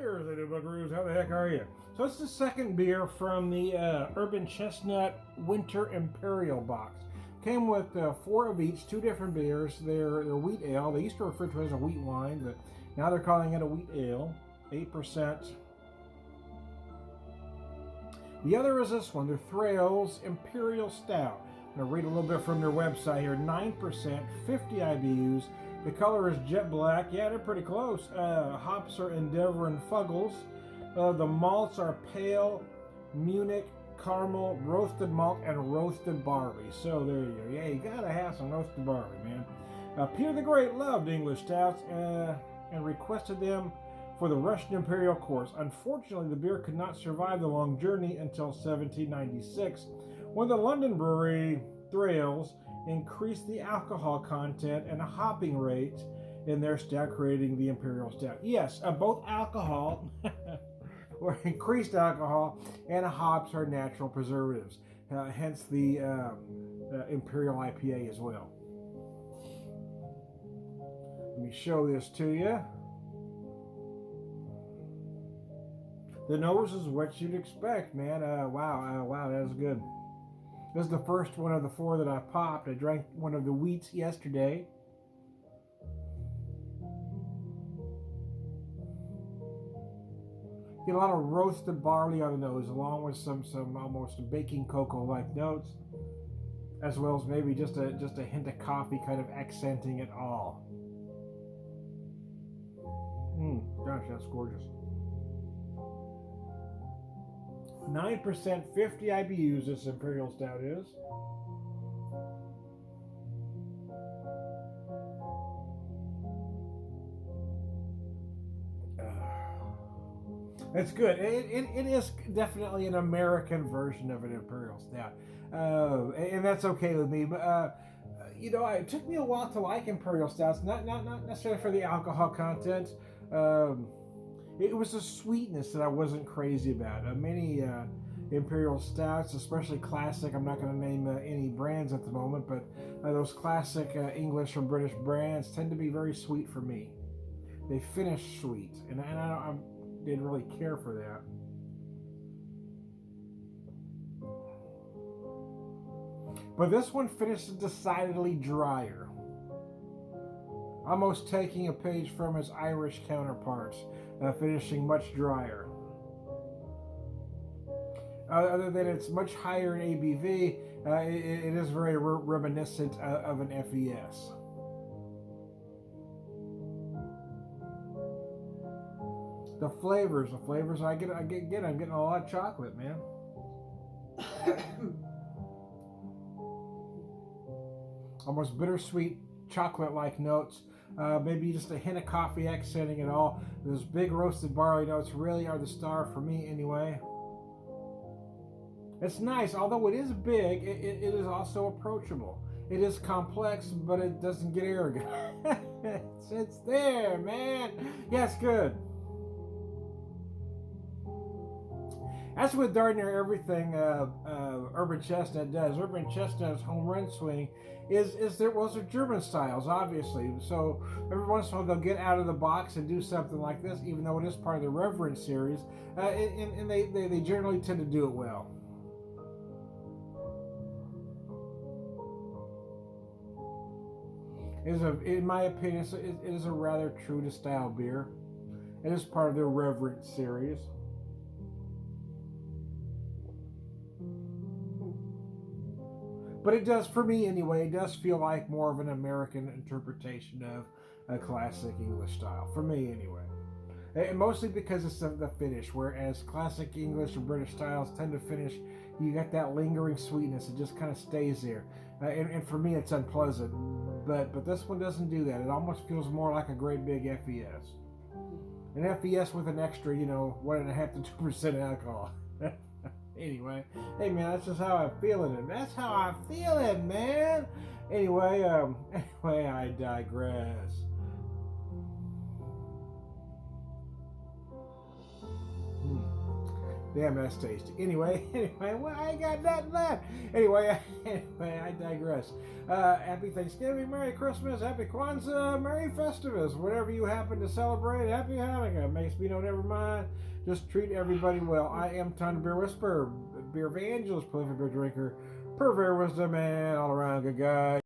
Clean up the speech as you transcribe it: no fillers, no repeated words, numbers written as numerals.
Cheers, little buckaroos. How the heck are you? So it's the second beer from the Urban Chestnut Winter Imperial box. Came with 4 of each, 2 different beers. They're wheat ale. They used to refer to it as a wheat wine, but now they're calling it a wheat ale. 8%. The other is this one, the Thrales Imperial Stout. I'm going to read a little bit from their website here. 9%, 50 IBUs. The color is jet black. Yeah, they're pretty close. Hops are Endeavor and Fuggles. The malts are pale, Munich, caramel, roasted malt, and roasted barley. So there you go. Yeah, you gotta have some roasted barley, man. Peter the Great loved English stouts and requested them for the Russian Imperial course. Unfortunately, the beer could not survive the long journey until 1796, when the London brewery Thrales increased the alcohol content and a hopping rate in their stout, creating the Imperial Stout. Yes, both alcohol or increased alcohol and hops are natural preservatives, hence the Imperial IPA as well. Let me show this to you. The nose is what you'd expect, man. Wow, that was good. This is the first one of the 4 that I popped. I drank one of the wheats yesterday. Get a lot of roasted barley on the nose, along with some almost baking cocoa-like notes, as well as maybe just a hint of coffee, kind of accenting it all. Gosh, that's gorgeous. 9%, 50 IBUs, this Imperial Stout is. It's good. It is definitely an American version of an Imperial Stout. And that's okay with me. But, you know, it took me a while to like Imperial Stouts, not necessarily for the alcohol content. It was the sweetness that I wasn't crazy about. Many Imperial Stouts, especially classic, I'm not going to name any brands at the moment, but those classic English or British brands tend to be very sweet for me. They finish sweet, and I didn't really care for that. But this one finishes decidedly drier, almost taking a page from its Irish counterparts, finishing much drier. Other than it's much higher in ABV, it is very reminiscent of an FES. The flavors I'm getting a lot of chocolate, man. Almost bittersweet chocolate-like notes. Maybe just a hint of coffee accenting it all. Those big roasted barley notes really are the star for me anyway. It's nice, although it is big, it is also approachable. It is complex, but it doesn't get arrogant. It's there, man. Yeah, it's good. That's what darn near everything Urban Chestnut does. Urban Chestnut's home run swing is their German styles, obviously. So every once in a while they'll get out of the box and do something like this, even though it is part of the Reverence series, and they generally tend to do it well. In my opinion, it is a rather true to style beer. It is part of their Reverence series. But it does, for me anyway, it does feel like more of an American interpretation of a classic English style. For me anyway. And mostly because it's the finish, whereas classic English or British styles tend to finish, you got that lingering sweetness, it just kind of stays there. And for me it's unpleasant. But this one doesn't do that. It almost feels more like a great big FES. An FES with an extra, 1.5 to 2% alcohol. Anyway, hey man, that's just how I'm feeling it. That's how I'm feeling, man. Anyway, I digress. Damn, that's tasty. Anyway, well, I ain't got nothing left. Anyway, I digress. Happy Thanksgiving, Merry Christmas, Happy Kwanzaa, Merry Festivus. Whatever you happen to celebrate, Happy Hanukkah. Makes me know, never mind. Just treat everybody well. I am Ton Beer Whisperer, beer evangelist, prolific beer drinker, purveyor of wisdom, and all around good guy.